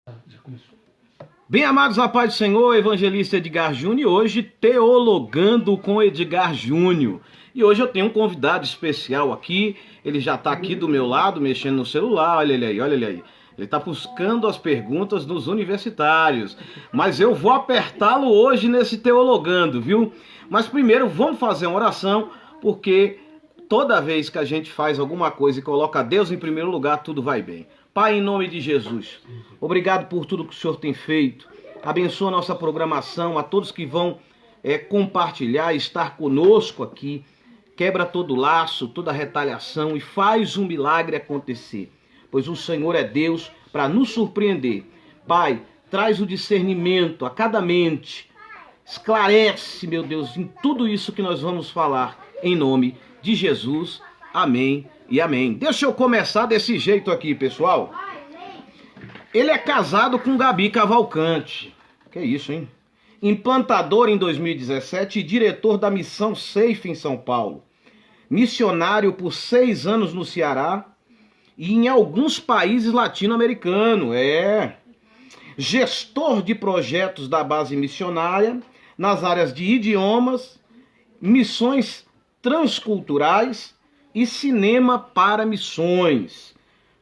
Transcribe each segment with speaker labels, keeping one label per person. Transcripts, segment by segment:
Speaker 1: Já começou.
Speaker 2: Bem, amados, a paz do Senhor, evangelista Edgar Júnior, hoje teologando com Edgar Júnior. E hoje eu tenho um convidado especial aqui, ele já está aqui do meu lado, mexendo no celular, olha ele aí, olha ele aí. Ele está buscando as perguntas dos universitários, mas eu vou apertá-lo hoje nesse teologando, viu? Mas primeiro vamos fazer uma oração, porque toda vez que a gente faz alguma coisa e coloca Deus em primeiro lugar, tudo vai bem. Pai, em nome de Jesus, obrigado por tudo que o Senhor tem feito. Abençoa a nossa programação, a todos que vão compartilhar, estar conosco aqui. Quebra todo laço, toda retaliação e faz um milagre acontecer. Pois o Senhor é Deus para nos surpreender. Pai, traz o discernimento a cada mente. Esclarece, meu Deus, em tudo isso que nós vamos falar. Em nome de Jesus. Amém e amém. Deixa eu começar desse jeito aqui, pessoal. Ele é casado com Gabi Cavalcante. Que isso, hein? Implantador em 2017 e diretor da Missão Safe em São Paulo. Missionário por 6 anos no Ceará e em alguns países latino-americanos. Gestor de projetos da base missionária nas áreas de idiomas, missões transculturais e cinema para missões.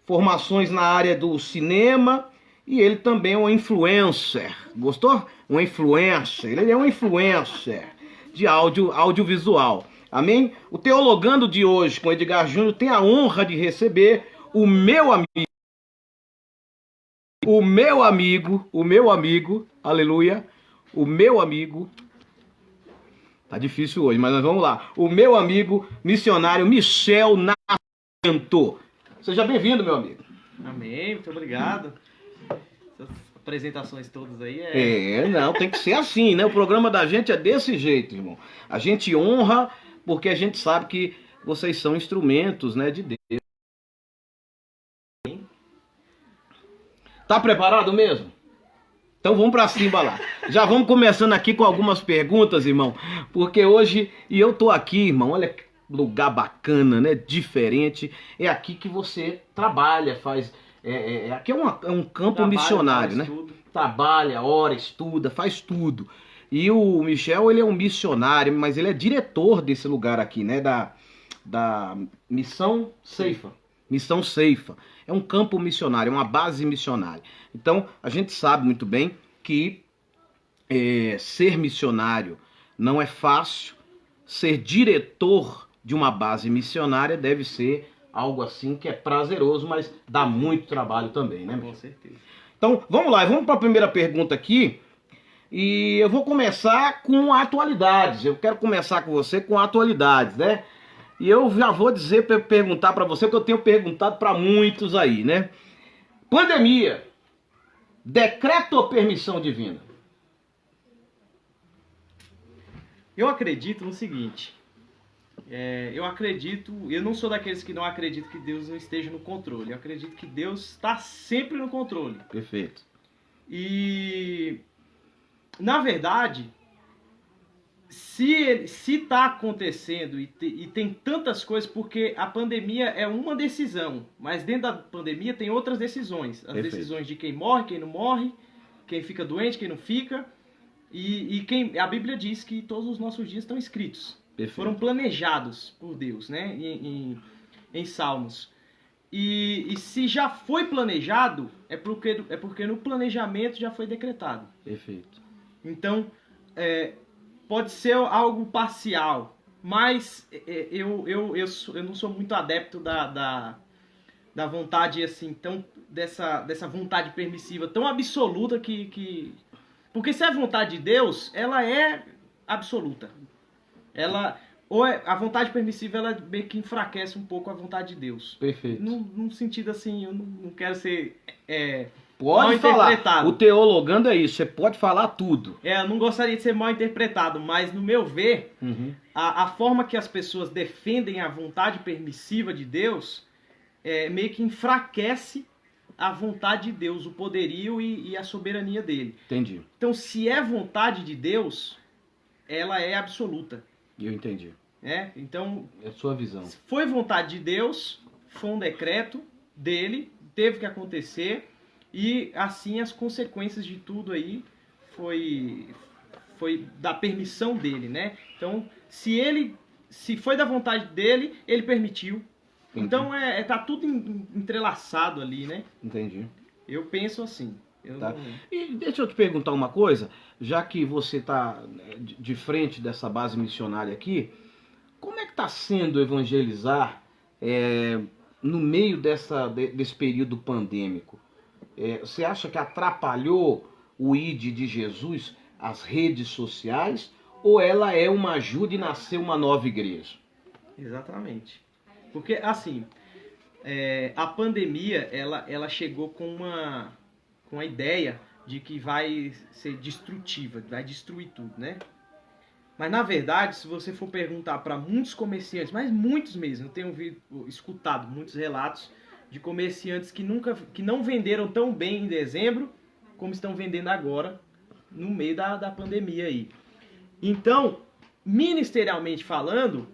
Speaker 2: Formações na área do cinema e ele também é um influencer. Gostou? Um influencer. Ele é um influencer de audiovisual. Amém? O Teologando de hoje com Edgar Júnior tem a honra de receber o meu amigo, aleluia, o meu amigo, tá difícil hoje, mas nós vamos lá, o meu amigo missionário Michel Nascimento. Seja bem-vindo, meu amigo.
Speaker 3: Amém, muito obrigado. Essas apresentações todas aí
Speaker 2: Não, tem que ser assim, né? O programa da gente é desse jeito, irmão. A gente honra porque a gente sabe que vocês são instrumentos, né, de Deus. Tá preparado mesmo? Então vamos pra cima lá. Já vamos começando aqui com algumas perguntas, irmão. Porque hoje, e eu tô aqui, irmão, olha que lugar bacana, né? Diferente. É aqui que você trabalha, faz... aqui é um campo
Speaker 3: Trabalho,
Speaker 2: missionário, né?
Speaker 3: tudo.
Speaker 2: Trabalha, ora, estuda, faz tudo. E o Michel, ele é um missionário, mas ele é diretor desse lugar aqui, né? Da Missão Ceifa. Missão Ceifa. É um campo missionário, é uma base missionária. Então, a gente sabe muito bem que ser missionário não é fácil. Ser diretor de uma base missionária deve ser algo assim que é prazeroso, mas dá muito trabalho também, né, Michel?
Speaker 3: Com certeza.
Speaker 2: Então, vamos lá, vamos para a primeira pergunta aqui. E eu vou começar com atualidades. Eu quero começar com você com atualidades, né? E eu já vou dizer, perguntar para você, que eu tenho perguntado para muitos aí, né? Pandemia, decreto ou permissão divina?
Speaker 3: Eu acredito no seguinte. Eu não sou daqueles que não acreditam que Deus não esteja no controle. Eu acredito que Deus está sempre no controle.
Speaker 2: Perfeito.
Speaker 3: E, na verdade, se está acontecendo e tem tantas coisas, porque a pandemia é uma decisão, mas dentro da pandemia tem outras decisões. As
Speaker 2: Perfeito.
Speaker 3: Decisões de quem morre, quem não morre, quem fica doente, quem não fica. A Bíblia diz que todos os nossos dias estão escritos.
Speaker 2: Perfeito.
Speaker 3: Foram planejados por Deus, né? Em Salmos. E se já foi planejado, é porque no planejamento já foi decretado.
Speaker 2: Perfeito.
Speaker 3: Então, pode ser algo parcial, mas eu não sou muito adepto da vontade assim, dessa vontade permissiva tão absoluta que... Porque se é a vontade de Deus, ela é absoluta. A vontade permissiva, ela meio que enfraquece um pouco a vontade de Deus.
Speaker 2: Perfeito.
Speaker 3: Num sentido assim, eu não quero ser
Speaker 2: Pode
Speaker 3: mal
Speaker 2: falar.
Speaker 3: interpretado.
Speaker 2: O teologando é isso, você pode falar tudo.
Speaker 3: Eu não gostaria de ser mal interpretado, mas no meu ver, a forma que as pessoas defendem a vontade permissiva de Deus meio que enfraquece a vontade de Deus, o poderio e a soberania dele.
Speaker 2: Entendi.
Speaker 3: Então, se é vontade de Deus, ela é absoluta.
Speaker 2: Eu entendi.
Speaker 3: Então,
Speaker 2: É a sua visão.
Speaker 3: se foi vontade de Deus, foi um decreto dele, teve que acontecer. E assim as consequências de tudo aí foi da permissão dele, né? Então, se foi da vontade dele, ele permitiu.
Speaker 2: Entendi.
Speaker 3: Então tá tudo entrelaçado ali, né?
Speaker 2: Entendi.
Speaker 3: Eu penso assim.
Speaker 2: Tá. E deixa eu te perguntar uma coisa, já que você está de frente dessa base missionária aqui, como é que está sendo evangelizar no meio desse período pandêmico? Você acha que atrapalhou o ID de Jesus, as redes sociais, ou ela é uma ajuda e nasceu uma nova igreja?
Speaker 3: Exatamente. Porque, assim, a pandemia, ela chegou com a ideia de que vai ser destrutiva, vai destruir tudo, né? Mas, na verdade, se você for perguntar para muitos comerciantes, mas muitos mesmo, eu tenho escutado muitos relatos de comerciantes que não venderam tão bem em dezembro como estão vendendo agora, no meio da pandemia aí. Então, ministerialmente falando,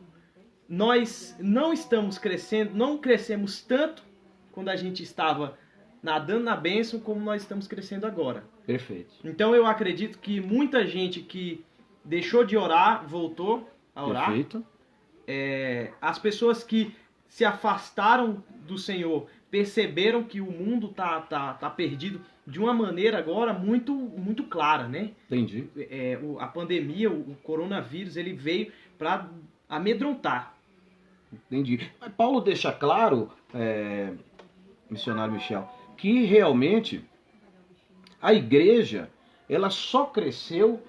Speaker 3: nós não estamos crescendo, não crescemos tanto quando a gente estava nadando na bênção como nós estamos crescendo agora.
Speaker 2: Perfeito.
Speaker 3: Então eu acredito que muita gente que deixou de orar, voltou a orar.
Speaker 2: Perfeito.
Speaker 3: As pessoas que se afastaram do Senhor perceberam que o mundo tá perdido de uma maneira agora muito, muito clara, né?
Speaker 2: Entendi.
Speaker 3: A pandemia, o coronavírus, ele veio para amedrontar.
Speaker 2: Entendi. Mas Paulo deixa claro, missionário Michel, que realmente a igreja ela só cresceu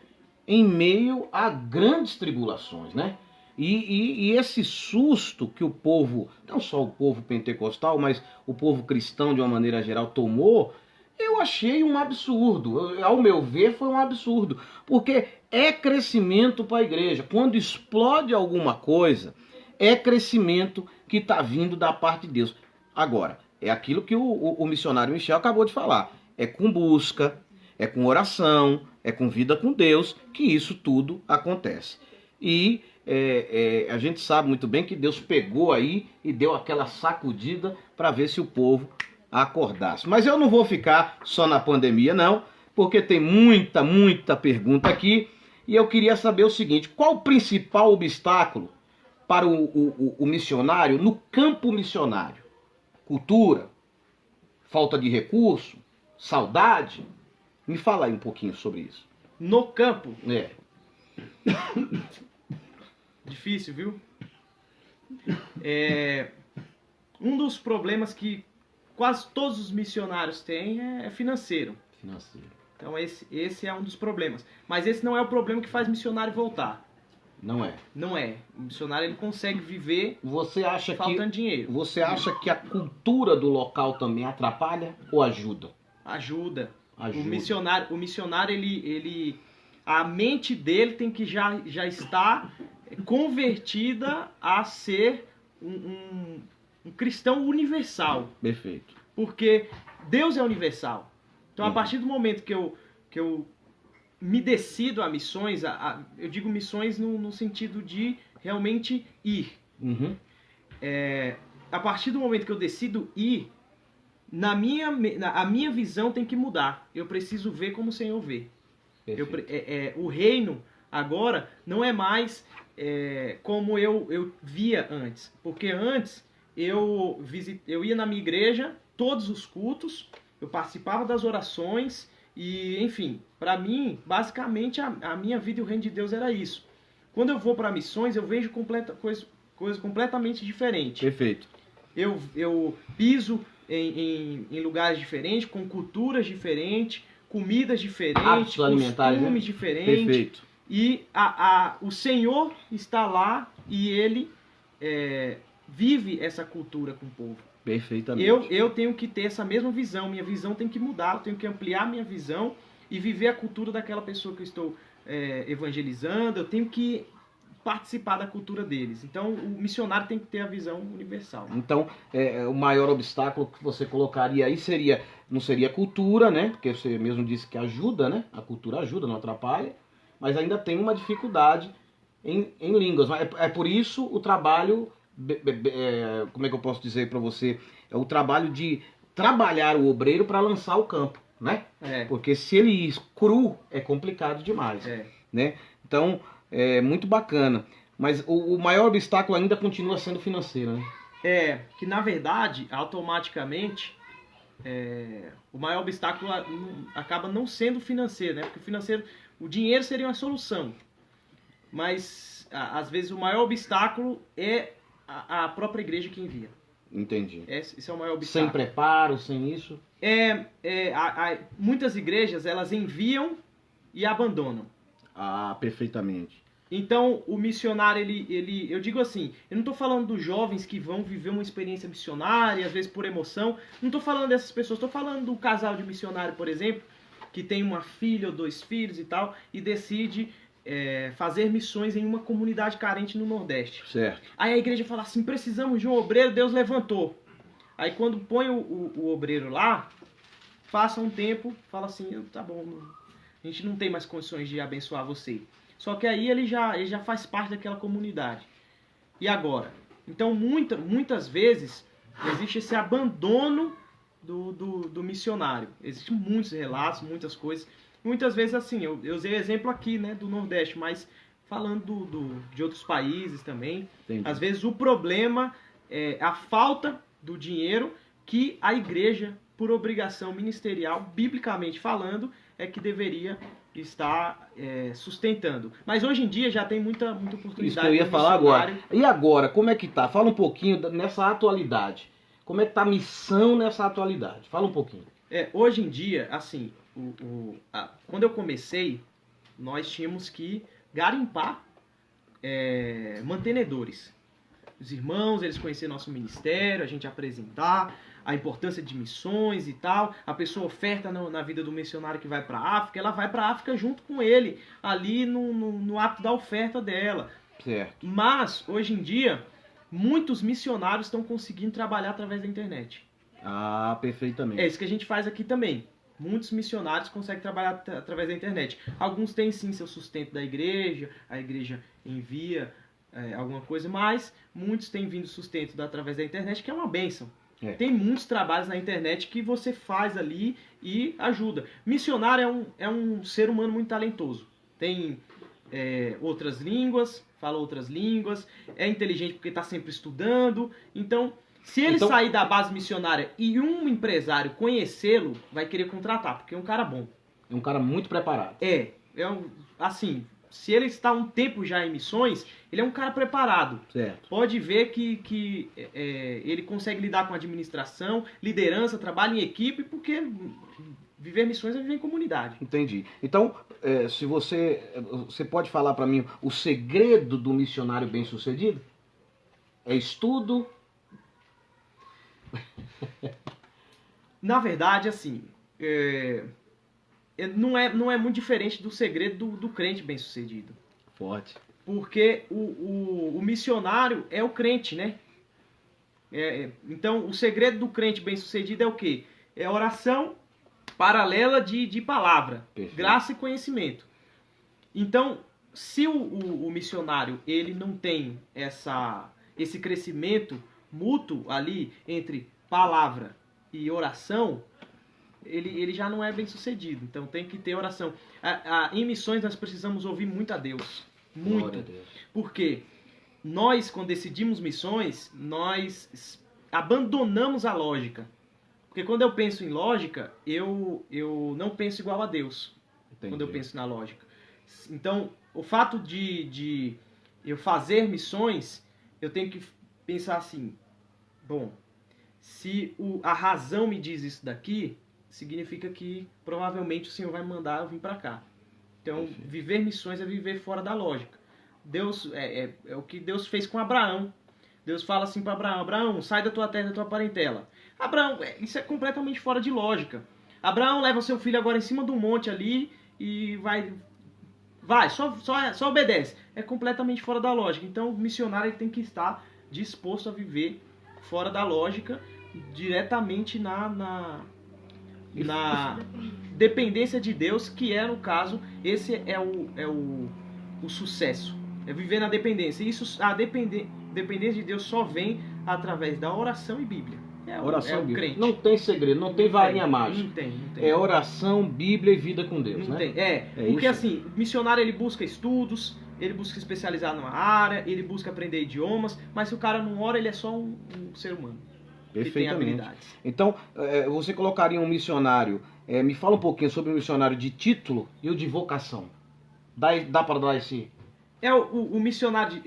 Speaker 2: em meio a grandes tribulações, né? E esse susto que o povo, não só o povo pentecostal, mas o povo cristão de uma maneira geral tomou, eu achei um absurdo. Ao meu ver, foi um absurdo. Porque é crescimento para a igreja. Quando explode alguma coisa, é crescimento que está vindo da parte de Deus. Agora, é aquilo que o missionário Michel acabou de falar. É com busca, é com oração, é com vida com Deus que isso tudo acontece. E a gente sabe muito bem que Deus pegou aí e deu aquela sacudida para ver se o povo acordasse. Mas eu não vou ficar só na pandemia não, porque tem muita pergunta aqui. E eu queria saber o seguinte, qual o principal obstáculo para o missionário no campo missionário? Cultura? Falta de recurso? Saudade? Me fala aí um pouquinho sobre isso.
Speaker 3: No campo?
Speaker 2: É.
Speaker 3: Difícil, viu? Um dos problemas que quase todos os missionários têm é financeiro. Então esse é um dos problemas. Mas esse não é o problema que faz missionário voltar.
Speaker 2: Não é?
Speaker 3: Não é. O missionário ele consegue viver
Speaker 2: faltando
Speaker 3: dinheiro.
Speaker 2: Você acha que a cultura do local também atrapalha ou ajuda?
Speaker 3: Ajuda.
Speaker 2: Ajuda.
Speaker 3: O missionário a mente dele tem que já estar convertida a ser um cristão universal.
Speaker 2: Perfeito.
Speaker 3: Porque Deus é universal. Então, a partir do momento que eu me decido a missões, eu digo missões no sentido de realmente ir.
Speaker 2: Uhum.
Speaker 3: A partir do momento que eu decido ir, a minha visão tem que mudar. Eu preciso ver como o Senhor vê. O reino agora não é mais como eu via antes. Porque antes eu ia na minha igreja, todos os cultos, eu participava das orações e, enfim, para mim, basicamente a minha vida e o reino de Deus era isso. Quando eu vou para missões, eu vejo coisa completamente diferente.
Speaker 2: Perfeito.
Speaker 3: Eu piso em lugares diferentes, com culturas diferentes, comidas diferentes, costumes diferentes.
Speaker 2: Perfeito.
Speaker 3: E o Senhor está lá e Ele vive essa cultura com o povo.
Speaker 2: Perfeitamente.
Speaker 3: Eu tenho que ter essa mesma visão, minha visão tem que mudar, eu tenho que ampliar minha visão e viver a cultura daquela pessoa que eu estou evangelizando, eu tenho que participar da cultura deles. Então, o missionário tem que ter a visão universal.
Speaker 2: Então, o maior obstáculo que você colocaria aí não seria a cultura, né? Porque você mesmo disse que ajuda, né? A cultura ajuda, não atrapalha, mas ainda tem uma dificuldade em línguas. É por isso o trabalho, como é que eu posso dizer para você? É o trabalho de trabalhar o obreiro para lançar o campo, né? Porque se ele ir cru, é complicado demais, né? Então, é muito bacana. Mas o maior obstáculo ainda continua sendo financeiro, né?
Speaker 3: Que na verdade, automaticamente, o maior obstáculo acaba não sendo financeiro, né? Porque o dinheiro seria uma solução. Mas, às vezes, o maior obstáculo é a própria igreja que envia.
Speaker 2: Entendi.
Speaker 3: Esse é o maior obstáculo.
Speaker 2: Sem preparo, sem isso?
Speaker 3: Muitas igrejas, elas enviam e abandonam.
Speaker 2: Ah, perfeitamente.
Speaker 3: Então, o missionário, eu digo assim, eu não estou falando dos jovens que vão viver uma experiência missionária, às vezes por emoção, não estou falando dessas pessoas, estou falando do casal de missionário, por exemplo, que tem uma filha ou 2 filhos e tal, e decide fazer missões em uma comunidade carente no Nordeste.
Speaker 2: Certo.
Speaker 3: Aí a igreja fala assim, precisamos de um obreiro, Deus levantou. Aí quando põe o obreiro lá, passa um tempo, fala assim, tá bom, a gente não tem mais condições de abençoar você. Só que aí ele já faz parte daquela comunidade. E agora? Então muitas vezes existe esse abandono do missionário. Existem muitos relatos, muitas coisas. Muitas vezes assim, eu usei exemplo aqui, né, do Nordeste, mas falando de outros países também.
Speaker 2: Entendi.
Speaker 3: Às vezes o problema é a falta do dinheiro que a igreja, por obrigação ministerial, biblicamente falando, é que deveria estar sustentando. Mas hoje em dia já tem muita oportunidade.
Speaker 2: Isso que eu ia falar agora. E agora, como é que tá? Fala um pouquinho nessa atualidade. Como é que tá a missão nessa atualidade? Fala um pouquinho.
Speaker 3: Hoje em dia, assim, quando eu comecei, nós tínhamos que garimpar mantenedores. Os irmãos, eles conheceram nosso ministério, a gente apresentar a importância de missões e tal. A pessoa oferta na vida do missionário que vai para a África, ela vai para a África junto com ele, ali no ato da oferta dela.
Speaker 2: Certo.
Speaker 3: Mas, hoje em dia, muitos missionários estão conseguindo trabalhar através da internet.
Speaker 2: Ah, perfeitamente.
Speaker 3: É isso que a gente faz aqui também. Muitos missionários conseguem trabalhar através da internet. Alguns têm sim seu sustento da igreja, a igreja envia alguma coisa, mas muitos têm vindo sustento através da internet, que é uma bênção. Tem muitos trabalhos na internet que você faz ali e ajuda. Missionário é um ser humano muito talentoso. Tem outras línguas, fala outras línguas, é inteligente porque está sempre estudando. Então, se ele sair da base missionária e um empresário conhecê-lo, vai querer contratar, porque é um cara bom.
Speaker 2: É um cara muito preparado.
Speaker 3: Assim, se ele está um tempo já em missões, ele é um cara preparado.
Speaker 2: Certo.
Speaker 3: Pode ver que ele consegue lidar com administração, liderança, trabalho em equipe, porque viver missões é viver em comunidade.
Speaker 2: Entendi. Então, se você pode falar para mim o segredo do missionário bem-sucedido? É estudo?
Speaker 3: Na verdade, assim, não é muito diferente do segredo do crente bem-sucedido.
Speaker 2: Forte.
Speaker 3: Porque o missionário é o crente, né? Então, o segredo do crente bem-sucedido é o quê? É oração paralela de palavra,
Speaker 2: Perfeito.
Speaker 3: Graça e conhecimento. Então, se o missionário ele não tem esse crescimento mútuo ali entre palavra e oração, ele já não é bem sucedido. Então tem que ter oração. Em missões nós precisamos ouvir muito a Deus. Muito.
Speaker 2: Glória a Deus.
Speaker 3: Porque nós, quando decidimos missões, nós abandonamos a lógica. Porque quando eu penso em lógica, eu não penso igual a Deus.
Speaker 2: Entendi.
Speaker 3: Quando eu penso na lógica. Então, o fato de eu fazer missões, eu tenho que pensar assim, bom, se a razão me diz isso daqui, significa que provavelmente o Senhor vai mandar eu vir para cá. Então, viver missões é viver fora da lógica. Deus é o que Deus fez com Abraão. Deus fala assim para Abraão: Abraão, sai da tua terra, da tua parentela. Abraão, isso é completamente fora de lógica. Abraão leva seu filho agora em cima do monte ali e só obedece. É completamente fora da lógica. Então, o missionário ele tem que estar disposto a viver fora da lógica, diretamente na dependência de Deus, que no caso, esse é o sucesso. É viver na dependência. A dependência de Deus só vem através da oração e Bíblia.
Speaker 2: Oração
Speaker 3: o
Speaker 2: bíblica.
Speaker 3: crente.
Speaker 2: Não tem segredo, não tem varinha mágica.
Speaker 3: Não tem.
Speaker 2: É oração, Bíblia e vida com Deus,
Speaker 3: Não
Speaker 2: né?
Speaker 3: tem. Porque
Speaker 2: isso?
Speaker 3: assim, o missionário ele busca estudos, ele busca se especializar numa área, ele busca aprender idiomas, mas se o cara não ora, ele é só um ser humano. Que tem
Speaker 2: Perfeitamente.
Speaker 3: habilidades.
Speaker 2: Então, você colocaria um missionário, me fala um pouquinho sobre o missionário de título e o de vocação. Dá para dar esse...
Speaker 3: O missionário,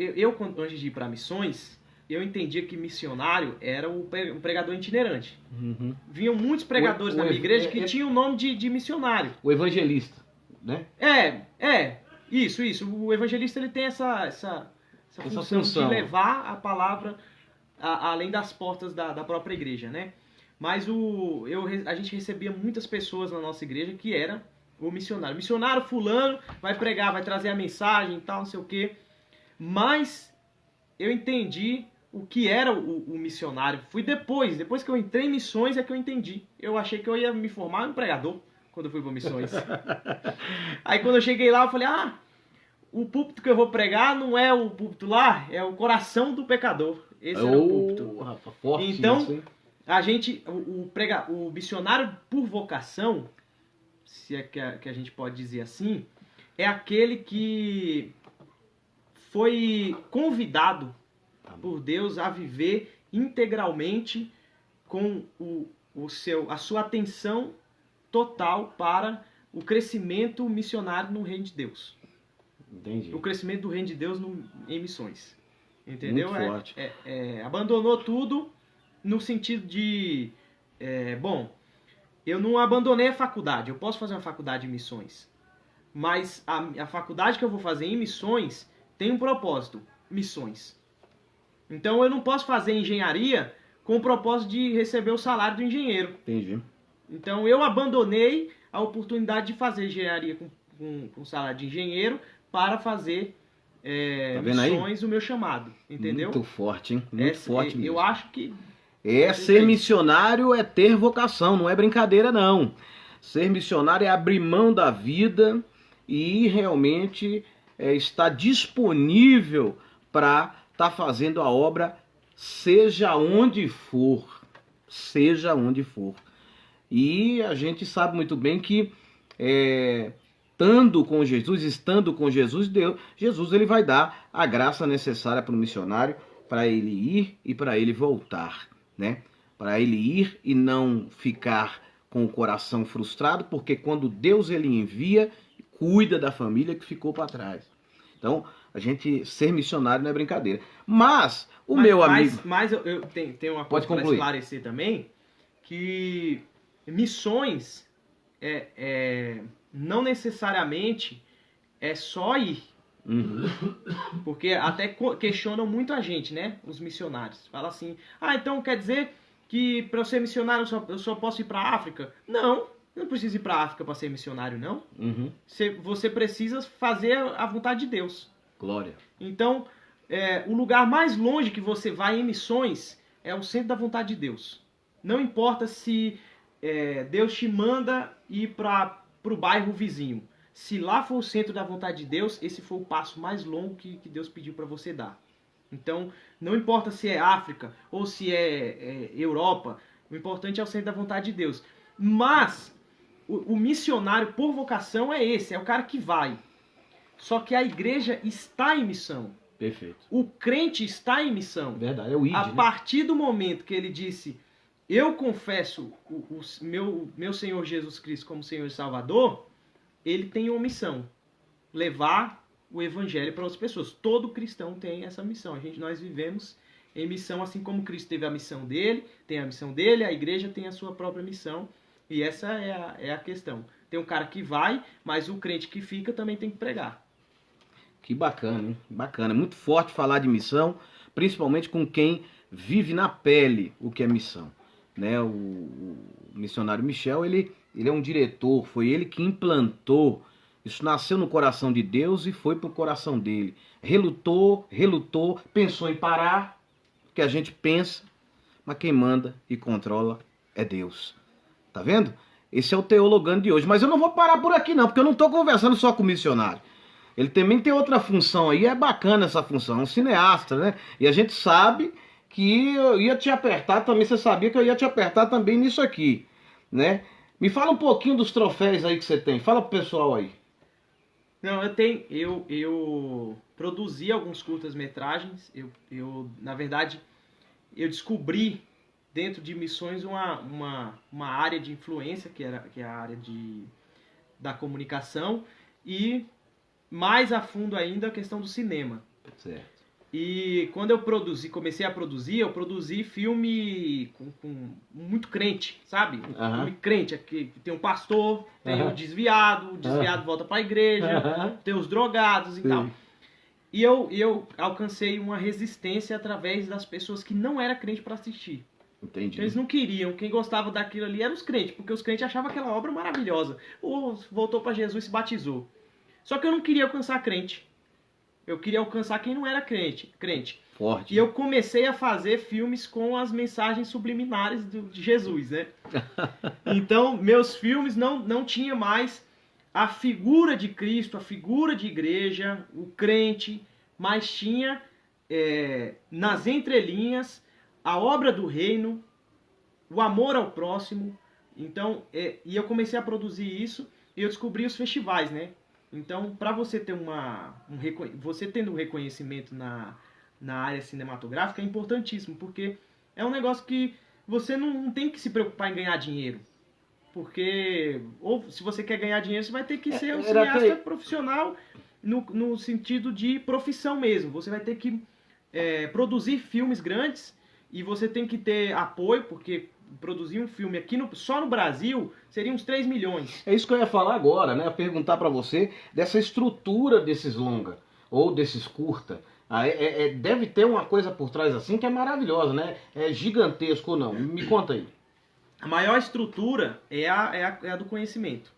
Speaker 3: antes de ir para missões, eu entendia que missionário era um pregador itinerante.
Speaker 2: Uhum.
Speaker 3: Vinham muitos pregadores na minha igreja que tinham o nome de missionário.
Speaker 2: O evangelista, né?
Speaker 3: Isso. O evangelista ele tem essa função de levar a palavra além das portas da própria igreja, né? Mas a gente recebia muitas pessoas na nossa igreja que era o missionário. Missionário fulano vai pregar, vai trazer a mensagem e tal, não sei o quê. Mas eu entendi o que era o missionário. Fui depois que eu entrei em missões é que eu entendi. Eu achei que eu ia me formar um pregador quando eu fui para missões. Aí quando eu cheguei lá, eu falei, o púlpito que eu vou pregar não é o púlpito lá, é o coração do pecador. Esse era o púlpito.
Speaker 2: Rapaz, forte
Speaker 3: então,
Speaker 2: isso,
Speaker 3: o missionário por vocação, se é que a gente pode dizer assim, é aquele que foi convidado por Deus a viver integralmente com a sua atenção total para o crescimento missionário no reino de Deus.
Speaker 2: Entendi.
Speaker 3: O crescimento do reino de Deus em missões. Entendeu?
Speaker 2: Muito forte.
Speaker 3: Abandonou tudo no sentido de... eu não abandonei a faculdade. Eu posso fazer uma faculdade de missões. Mas a faculdade que eu vou fazer em missões tem um propósito. Missões. Então eu não posso fazer engenharia com o propósito de receber o salário do engenheiro.
Speaker 2: Entendi.
Speaker 3: Então eu abandonei a oportunidade de fazer engenharia com salário de engenheiro para fazer missões, o meu chamado. Entendeu?
Speaker 2: Muito forte, hein? Muito forte mesmo.
Speaker 3: Eu acho que...
Speaker 2: Ser missionário é ter vocação, não é brincadeira não. Ser missionário é abrir mão da vida e realmente estar disponível para estar fazendo a obra seja onde for. Seja onde for. E a gente sabe muito bem que estando com Jesus, Jesus ele vai dar a graça necessária para o missionário para ele ir e para ele voltar, né? Para ele ir e não ficar com o coração frustrado, porque quando Deus ele envia, cuida da família que ficou para trás. Então, a gente ser missionário não é brincadeira. Mas eu tenho uma coisa para esclarecer também, que missões não necessariamente é só ir. Uhum.
Speaker 3: Porque até questionam muito a gente, né? Os missionários. Fala assim, então quer dizer que para eu ser missionário eu só posso ir para a África? Não precisa ir para a África para ser missionário, não.
Speaker 2: Uhum.
Speaker 3: Você precisa fazer a vontade de Deus.
Speaker 2: Glória.
Speaker 3: Então, o lugar mais longe que você vai em missões é o centro da vontade de Deus. Não importa se Deus te manda ir para o bairro vizinho. Se lá for o centro da vontade de Deus, esse foi o passo mais longo que Deus pediu para você dar. Então, não importa se é África ou se é Europa, o importante é o centro da vontade de Deus. Mas, o missionário por vocação é o cara que vai. Só que a igreja está em missão.
Speaker 2: Perfeito.
Speaker 3: O crente está em missão.
Speaker 2: Verdade, é o ID,
Speaker 3: A partir do momento que ele disse, eu confesso o meu Senhor Jesus Cristo como Senhor e Salvador, ele tem uma missão, levar o evangelho para outras pessoas. Todo cristão tem essa missão. Nós vivemos em missão, assim como Cristo teve a missão dele, tem a missão dele, a igreja tem a sua própria missão. E essa é a questão. Tem um cara que vai, mas o crente que fica também tem que pregar.
Speaker 2: Que bacana, hein? Bacana. Muito forte falar de missão, principalmente com quem vive na pele o que é missão. Né? O missionário Michel, ele é um diretor, foi ele que implantou. Isso nasceu no coração de Deus e foi pro coração dele. Relutou, pensou em parar, que a gente pensa, mas quem manda e controla é Deus. Tá vendo? Esse é o Teologando de hoje. Mas eu não vou parar por aqui não, porque eu não estou conversando só com o missionário. Ele também tem outra função aí, é bacana essa função, é um cineasta, né? E a gente sabe que eu ia te apertar também, você sabia que eu ia te apertar também nisso aqui, né? Me fala um pouquinho dos troféus aí que você tem, fala pro pessoal aí.
Speaker 3: Não, eu produzi alguns curtas-metragens, na verdade, eu descobri dentro de Missões uma área de influência, que é a área da comunicação, e mais a fundo ainda a questão do cinema.
Speaker 2: Certo.
Speaker 3: E quando eu comecei a produzir, eu produzi filme com muito crente, sabe? Filme crente, aqui tem um pastor, tem o desviado volta pra igreja, tem os drogados e tal. E eu alcancei uma resistência através das pessoas que não eram crente para assistir.
Speaker 2: Entendi.
Speaker 3: Então, eles não queriam, quem gostava daquilo ali eram os crentes, porque os crentes achavam aquela obra maravilhosa. Voltou para Jesus e se batizou. Só que eu não queria alcançar crente. Eu queria alcançar quem não era crente.
Speaker 2: Forte.
Speaker 3: E eu comecei a fazer filmes com as mensagens subliminares de Jesus, né? Então, meus filmes não tinha mais a figura de Cristo, a figura de igreja, o crente, mas tinha nas entrelinhas a obra do reino, o amor ao próximo. Então, e eu comecei a produzir isso e eu descobri os festivais, né? Então, para você ter você tendo um reconhecimento na área cinematográfica é importantíssimo, porque é um negócio que você não tem que se preocupar em ganhar dinheiro. Porque, ou se você quer ganhar dinheiro, você vai ter que ser um cineasta profissional no sentido de profissão mesmo. Você vai ter que produzir filmes grandes e você tem que ter apoio, porque produzir um filme aqui só no Brasil seria uns 3 milhões.
Speaker 2: É isso que eu ia falar agora, né? Perguntar pra você dessa estrutura desses longa ou desses curta. Deve ter uma coisa por trás assim que é maravilhosa, né? É gigantesco ou não? Me conta aí.
Speaker 3: A maior estrutura é a do conhecimento.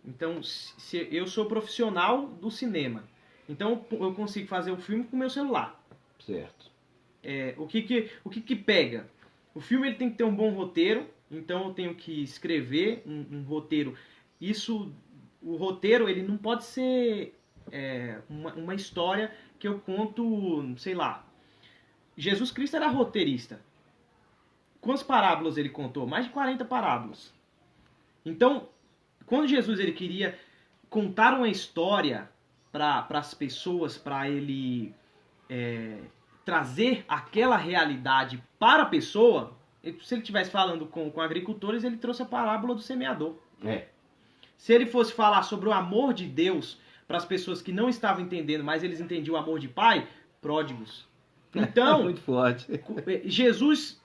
Speaker 3: Então, se eu sou profissional do cinema, então eu consigo fazer o filme com o meu celular.
Speaker 2: Certo.
Speaker 3: O que pega? O filme ele tem que ter um bom roteiro, então eu tenho que escrever um roteiro. O roteiro ele não pode ser uma história que eu conto, sei lá. Jesus Cristo era roteirista. Quantas parábolas ele contou? Mais de 40 parábolas. Então, quando Jesus ele queria contar uma história para as pessoas, para ele trazer aquela realidade para a pessoa, se ele estivesse falando com agricultores, ele trouxe a parábola do semeador. Se ele fosse falar sobre o amor de Deus para as pessoas que não estavam entendendo, mas eles entendiam o amor de pai, pródigos. Então,
Speaker 2: muito forte.
Speaker 3: Jesus,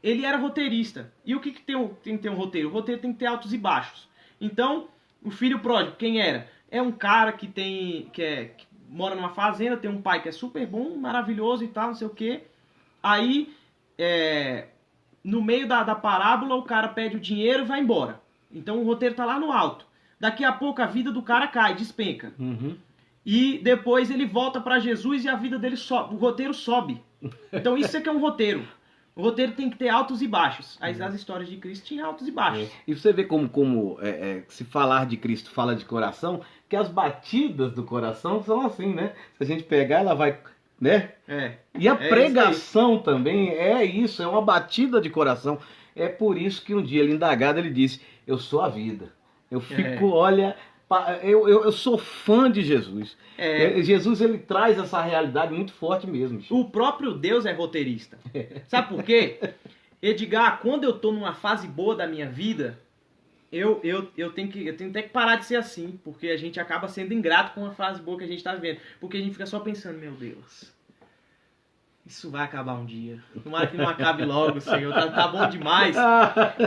Speaker 3: ele era roteirista. E o que tem que ter um roteiro? O roteiro tem que ter altos e baixos. Então, o filho pródigo, quem era? É um cara que mora numa fazenda, tem um pai que é super bom, maravilhoso e tal, não sei o quê. Aí, no meio da parábola, o cara pede o dinheiro e vai embora. Então o roteiro tá lá no alto. Daqui a pouco a vida do cara cai, despenca. E depois ele volta para Jesus e a vida dele sobe. O roteiro sobe. Então isso é que é um roteiro. O roteiro tem que ter altos e baixos. As histórias de Cristo tinham altos e baixos.
Speaker 2: E você vê como se falar de Cristo fala de coração, que as batidas do coração são assim, né? Se a gente pegar, ela vai, né? E a pregação também é isso, é uma batida de coração. É por isso que um dia ele indagado, ele disse, eu sou a vida. Eu fico, olha, eu sou fã de Jesus. Jesus, ele traz essa realidade muito forte mesmo.
Speaker 3: O próprio Deus é roteirista. Sabe por quê? Edgar, quando eu tô numa fase boa da minha vida, eu tenho até que parar de ser assim, porque a gente acaba sendo ingrato com a fase boa que a gente tá vivendo. Porque a gente fica só pensando, meu Deus, isso vai acabar um dia. Tomara que não acabe logo, Senhor. Tá bom demais.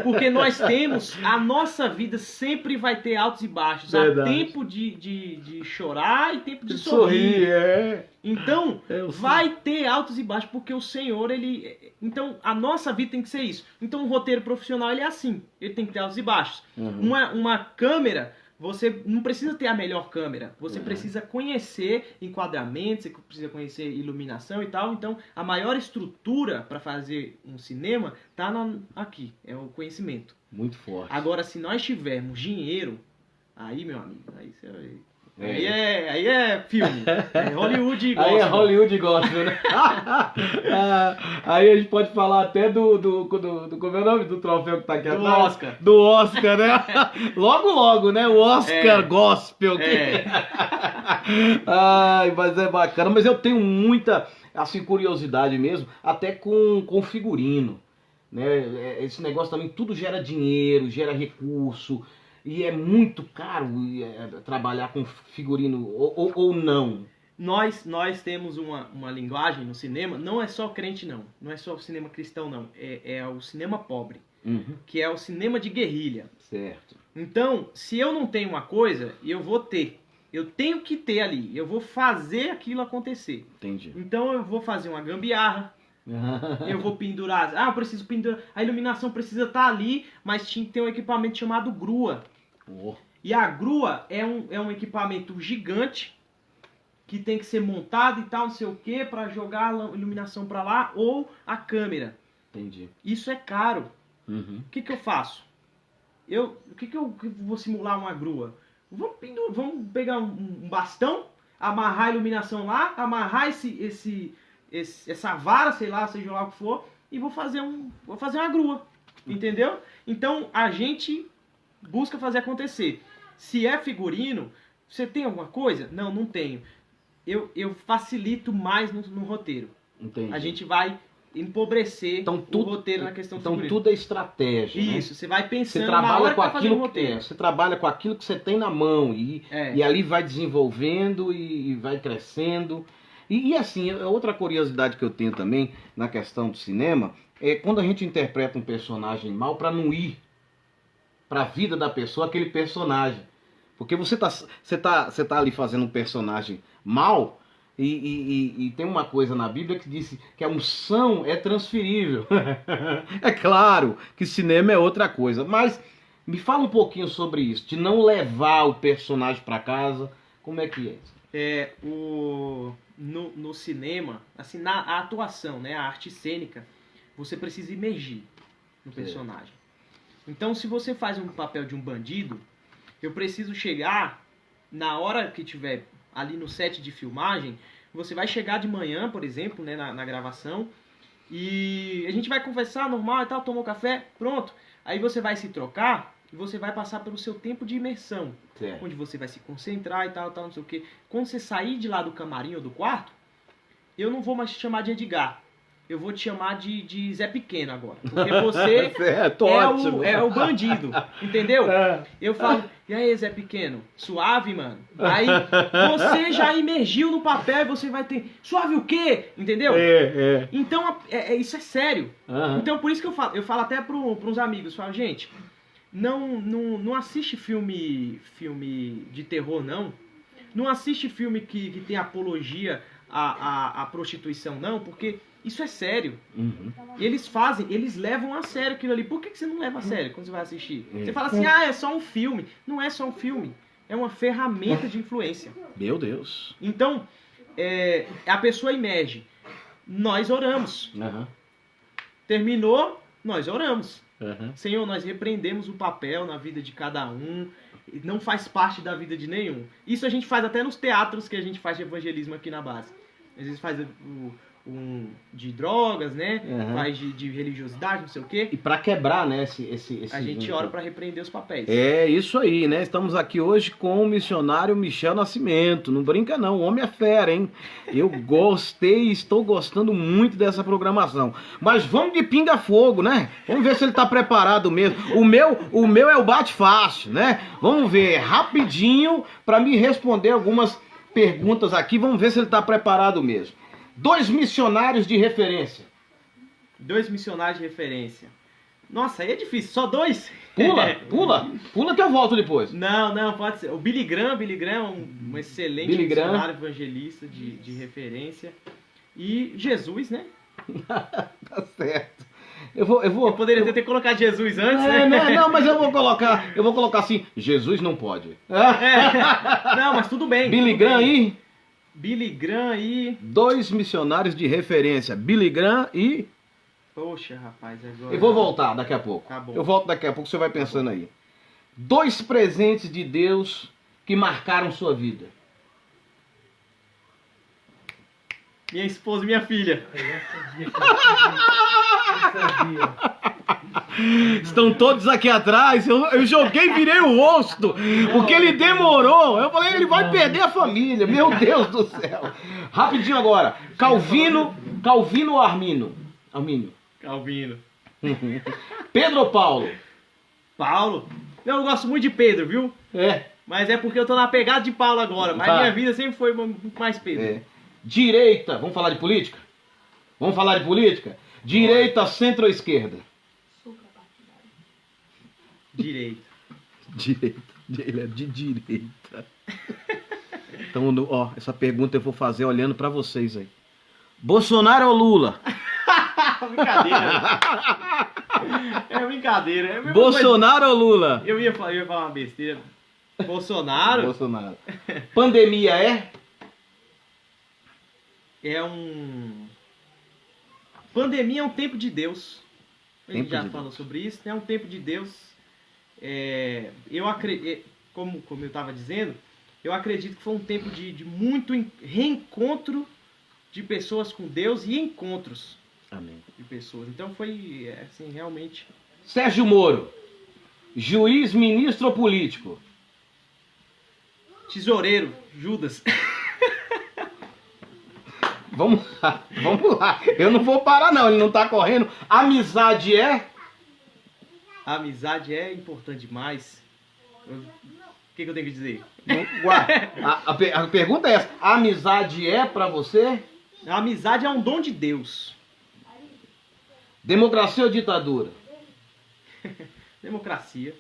Speaker 3: Porque nós temos... A nossa vida sempre vai ter altos e baixos.
Speaker 2: Verdade.
Speaker 3: Há tempo de chorar e tempo de sorrir. Então, vai ter altos e baixos, porque o Senhor, ele... Então, a nossa vida tem que ser isso. Então, o roteiro profissional, ele é assim. Ele tem que ter altos e baixos. Uma câmera... Você não precisa ter a melhor câmera, você precisa conhecer enquadramento, você precisa conhecer iluminação e tal. Então, a maior estrutura para fazer um cinema tá aqui, é o conhecimento.
Speaker 2: Muito forte.
Speaker 3: Agora, se nós tivermos dinheiro, aí, meu amigo, aí você vai... Aí é filme. É Hollywood gospel.
Speaker 2: Aí é Hollywood gospel, né? Aí a gente pode falar até como é o nome do troféu que tá aqui
Speaker 3: Do
Speaker 2: atrás?
Speaker 3: Oscar.
Speaker 2: Do Oscar, né? Logo, né? O Oscar Gospel.
Speaker 3: É.
Speaker 2: Ai, mas é bacana. Mas eu tenho muita, assim, curiosidade mesmo, até com figurino, né? Esse negócio também, tudo gera dinheiro, gera recurso. E é muito caro trabalhar com figurino, ou não.
Speaker 3: Nós temos uma linguagem no cinema, não é só crente não, não é só o cinema cristão não, é o cinema pobre, que é o cinema de guerrilha.
Speaker 2: Certo.
Speaker 3: Então, se eu não tenho uma coisa, eu vou ter. Eu tenho que ter ali, eu vou fazer aquilo acontecer.
Speaker 2: Entendi.
Speaker 3: Então eu vou fazer uma gambiarra, eu vou pendurar, eu preciso pendurar, a iluminação precisa estar ali, mas tinha que ter um equipamento chamado grua.
Speaker 2: Oh.
Speaker 3: E a grua é um equipamento gigante que tem que ser montado e tal, não sei o que, para jogar a iluminação para lá ou a câmera.
Speaker 2: Entendi.
Speaker 3: Isso é caro.
Speaker 2: Uhum.
Speaker 3: O que eu faço? Eu vou simular uma grua? Vamos pegar um bastão, amarrar a iluminação lá, amarrar essa vara, sei lá, seja lá o que for, e vou fazer uma grua. Entendeu? Então a gente busca fazer acontecer. Se é figurino, você tem alguma coisa? Não tenho. Eu facilito mais no roteiro.
Speaker 2: Entendi.
Speaker 3: A gente vai empobrecer
Speaker 2: Então,
Speaker 3: o roteiro na questão do
Speaker 2: Então
Speaker 3: figurino.
Speaker 2: tudo é estratégia.
Speaker 3: Isso,
Speaker 2: né?
Speaker 3: você vai
Speaker 2: Você
Speaker 3: pensando na
Speaker 2: trabalha
Speaker 3: hora
Speaker 2: com
Speaker 3: que tá fazendo
Speaker 2: aquilo
Speaker 3: o roteiro.
Speaker 2: você trabalha com aquilo que você tem na mão e ali vai desenvolvendo e vai crescendo. E assim, outra curiosidade que eu tenho também na questão do cinema é quando a gente interpreta um personagem mal para não ir para a vida da pessoa aquele personagem. Porque você tá ali fazendo um personagem mal e tem uma coisa na Bíblia que diz que a unção é transferível. É claro que cinema é outra coisa, mas me fala um pouquinho sobre isso, de não levar o personagem para casa. Como é que é?
Speaker 3: No cinema, assim, a atuação, né, a arte cênica, você precisa imergir no personagem. Então, se você faz um papel de um bandido, eu preciso chegar na hora que tiver ali no set de filmagem. Você vai chegar de manhã, por exemplo, né, na gravação, e a gente vai conversar normal e tal, tomou café, pronto. Aí você vai se trocar e você vai passar pelo seu tempo de imersão,
Speaker 2: Certo.
Speaker 3: onde você vai se concentrar e tal, não sei o quê. Quando você sair de lá do camarim ou do quarto, eu não vou mais te chamar de Edgar. Eu vou te chamar de Zé Pequeno agora. Porque você é o bandido, entendeu? Eu falo, e aí, Zé Pequeno? Suave, mano? Aí você já imergiu no papel e você vai ter... Suave o quê? Entendeu? Então, isso é sério.
Speaker 2: Uhum.
Speaker 3: Então, por isso que eu falo até para uns amigos. Falo, gente, não assiste filme de terror, não. Não assiste filme que tem apologia à prostituição, não, porque... Isso é sério.
Speaker 2: Uhum.
Speaker 3: Eles levam a sério aquilo ali. Por que você não leva a sério quando você vai assistir? Você fala assim, é só um filme. Não é só um filme. É uma ferramenta de influência.
Speaker 2: Meu Deus.
Speaker 3: Então, a pessoa emerge. Nós oramos.
Speaker 2: Uhum.
Speaker 3: Terminou, nós oramos.
Speaker 2: Uhum.
Speaker 3: Senhor, nós repreendemos o papel na vida de cada um. Não faz parte da vida de nenhum. Isso a gente faz até nos teatros que a gente faz de evangelismo aqui na base. Às vezes faz de drogas, né?
Speaker 2: Uhum.
Speaker 3: Faz de religiosidade, não sei o quê.
Speaker 2: E para quebrar, né, esse
Speaker 3: A gente ora para repreender os papéis.
Speaker 2: É isso aí, né? Estamos aqui hoje com o missionário Michel Nascimento. Não brinca não, o homem é fera, hein? Eu gostei, estou gostando muito dessa programação. Mas vamos de pinga-fogo, né? Vamos ver se ele está preparado mesmo. O meu é o bate fácil, né? Vamos ver rapidinho para me responder algumas perguntas aqui. Vamos ver se ele está preparado mesmo. 2 missionários de referência.
Speaker 3: 2 missionários de referência. Nossa, aí é difícil, só 2?
Speaker 2: Pula que eu volto depois.
Speaker 3: Não, pode ser. O Billy Graham é um excelente missionário evangelista de referência. E Jesus, né?
Speaker 2: Tá certo. Eu
Speaker 3: poderia ter colocado Jesus antes, né?
Speaker 2: Não, mas eu vou colocar assim, Jesus não pode.
Speaker 3: Não, mas tudo bem.
Speaker 2: Billy Graham aí?
Speaker 3: Billy Graham e...
Speaker 2: 2 missionários de referência, Billy Graham e...
Speaker 3: Poxa, rapaz, agora...
Speaker 2: Eu vou voltar daqui a pouco.
Speaker 3: Tá bom.
Speaker 2: Eu volto daqui a pouco, você vai pensando aí. 2 presentes de Deus que marcaram sua vida?
Speaker 3: Minha esposa e minha filha.
Speaker 2: Estão todos aqui atrás. Eu joguei e virei o rosto. Porque ele demorou. Eu falei, ele vai perder a família. Meu Deus do céu. Rapidinho agora. Calvino ou Armínio?
Speaker 3: Calvino.
Speaker 2: Pedro ou Paulo?
Speaker 3: Paulo. Eu gosto muito de Pedro, viu?
Speaker 2: É.
Speaker 3: Mas é porque eu tô na pegada de Paulo agora. Mas
Speaker 2: Tá.
Speaker 3: minha vida sempre foi muito mais Pedro.
Speaker 2: É. Direita. Vamos falar de política? Vamos falar de política? Direita, centro ou esquerda?
Speaker 3: Direito.
Speaker 2: Direita. Ele é de direita. Então, ó, essa pergunta eu vou fazer olhando pra vocês aí. Bolsonaro ou Lula?
Speaker 3: Brincadeira. É brincadeira. É a mesma
Speaker 2: Bolsonaro ou Lula?
Speaker 3: coisa. Eu ia falar uma besteira. Bolsonaro
Speaker 2: Bolsonaro. Pandemia é?
Speaker 3: é um... Pandemia é um tempo de Deus. A gente
Speaker 2: Tempo
Speaker 3: já
Speaker 2: de
Speaker 3: falou
Speaker 2: Deus.
Speaker 3: sobre isso. É um tempo de Deus. Eu acredito, como eu estava dizendo, eu acredito que foi um tempo de muito reencontro de pessoas com Deus e encontros
Speaker 2: Amém.
Speaker 3: de pessoas. Então foi, assim, realmente...
Speaker 2: Sérgio Moro. Juiz, ministro ou político?
Speaker 3: Tesoureiro, Judas.
Speaker 2: Vamos lá, vamos lá. Eu não vou parar não, ele não tá correndo. Amizade é?
Speaker 3: A amizade é importante demais. O que eu tenho que dizer?
Speaker 2: Ué, a pergunta é essa. A amizade é pra você?
Speaker 3: A amizade é um dom de Deus.
Speaker 2: Democracia ou ditadura?
Speaker 3: Democracia.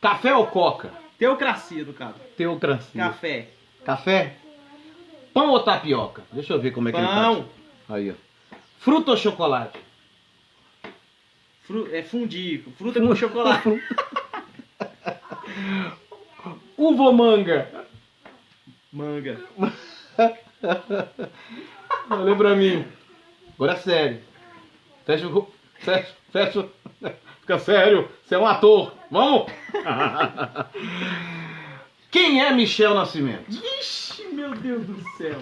Speaker 2: Café ou coca?
Speaker 3: Teocracia, no caso.
Speaker 2: Teocracia.
Speaker 3: Café.
Speaker 2: Café? Pão ou tapioca? Deixa eu ver como é que ele
Speaker 3: Pão.
Speaker 2: tá. Aí, ó. Fruta ou chocolate?
Speaker 3: Fundir. Fruta com chocolate.
Speaker 2: Uva ou manga?
Speaker 3: Manga.
Speaker 2: Olha pra mim. Agora é sério. Fecha o... Fecha... Fica sério. Você é um ator. Vamos? Quem é Michel Nascimento?
Speaker 3: Ixi, meu Deus do céu.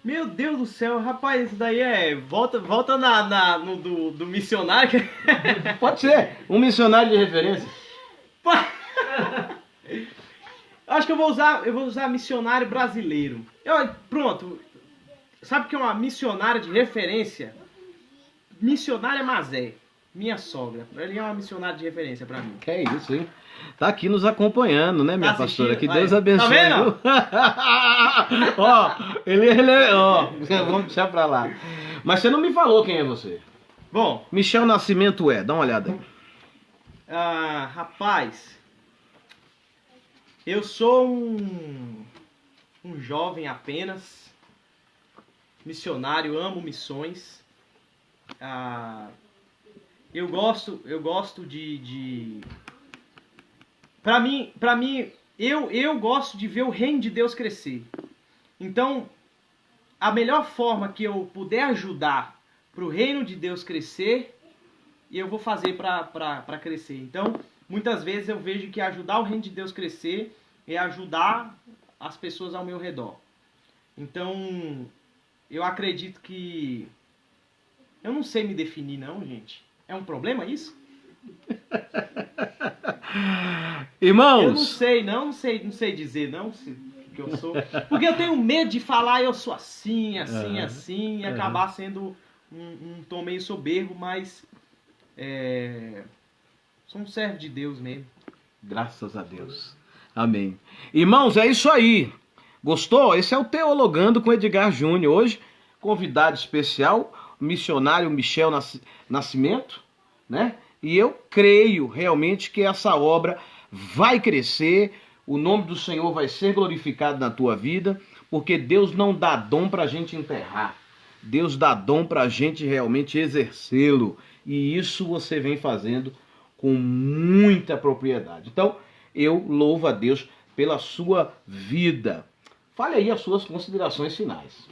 Speaker 3: Meu Deus do céu, rapaz, isso daí volta no do missionário.
Speaker 2: Pode ser. Um missionário de referência.
Speaker 3: Acho que eu vou usar missionário brasileiro. Pronto. Sabe o que é uma missionária de referência? Missionária Mazé, minha sogra. Ela é uma missionária de referência pra mim.
Speaker 2: Que é isso, hein? Tá aqui nos acompanhando, né, minha
Speaker 3: Tá
Speaker 2: pastora? Que
Speaker 3: assistindo?
Speaker 2: Deus
Speaker 3: Aí.
Speaker 2: abençoe.
Speaker 3: Tá vendo?
Speaker 2: Viu? Ó, ó, vamos deixar pra lá. Mas você não me falou quem é você.
Speaker 3: Bom,
Speaker 2: Michel Nascimento dá uma olhada aí.
Speaker 3: rapaz, eu sou um jovem apenas, missionário, amo missões. Eu gosto de... Pra mim, eu gosto de ver o reino de Deus crescer. Então, a melhor forma que eu puder ajudar pro reino de Deus crescer, eu vou fazer para crescer. Então, muitas vezes eu vejo que ajudar o reino de Deus crescer é ajudar as pessoas ao meu redor. Então, eu acredito que... Eu não sei me definir não, gente. É um problema isso?
Speaker 2: Irmãos!
Speaker 3: Eu não sei dizer não que eu sou. Porque eu tenho medo de falar eu sou assim, e acabar sendo um tom meio soberbo, mas sou um servo de Deus mesmo.
Speaker 2: Graças a Deus. Amém. Irmãos, é isso aí. Gostou? Esse é o Teologando com Edgar Júnior. Hoje, convidado especial, o missionário Michel Nascimento, né? E eu creio realmente que essa obra vai crescer, o nome do Senhor vai ser glorificado na tua vida, porque Deus não dá dom para a gente enterrar. Deus dá dom para a gente realmente exercê-lo. E isso você vem fazendo com muita propriedade. Então, eu louvo a Deus pela sua vida. Fale aí as suas considerações finais.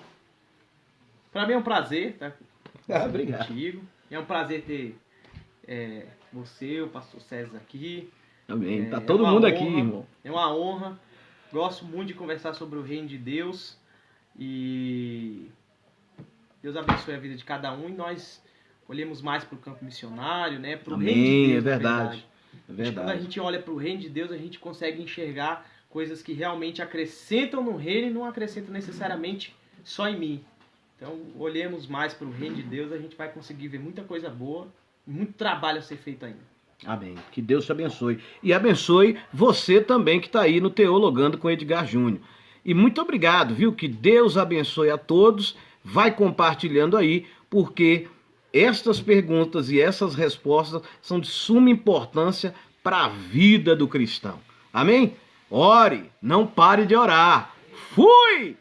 Speaker 3: Para mim é um prazer estar
Speaker 2: Obrigado.
Speaker 3: contigo. É um prazer ter você, o pastor César aqui.
Speaker 2: Amém. Tá
Speaker 3: É
Speaker 2: todo
Speaker 3: uma
Speaker 2: mundo aqui,
Speaker 3: honra,
Speaker 2: irmão.
Speaker 3: É uma honra. Gosto muito de conversar sobre o reino de Deus. E Deus abençoe a vida de cada um. E nós olhemos mais para o campo missionário, né? Para o reino de
Speaker 2: Amém,
Speaker 3: Deus,
Speaker 2: é
Speaker 3: na
Speaker 2: verdade. É
Speaker 3: Acho que quando a
Speaker 2: verdade.
Speaker 3: gente olha para o reino de Deus, a gente consegue enxergar coisas que realmente acrescentam no reino e não acrescentam necessariamente só em mim. Então, olhemos mais para o reino de Deus, a gente vai conseguir ver muita coisa boa, muito trabalho a ser feito ainda.
Speaker 2: Amém. Que Deus te abençoe. E abençoe você também que está aí no Teologando com Edgar Júnior. E muito obrigado, viu? Que Deus abençoe a todos. Vai compartilhando aí, porque estas perguntas e essas respostas são de suma importância para a vida do cristão. Amém? Ore, não pare de orar. Fui!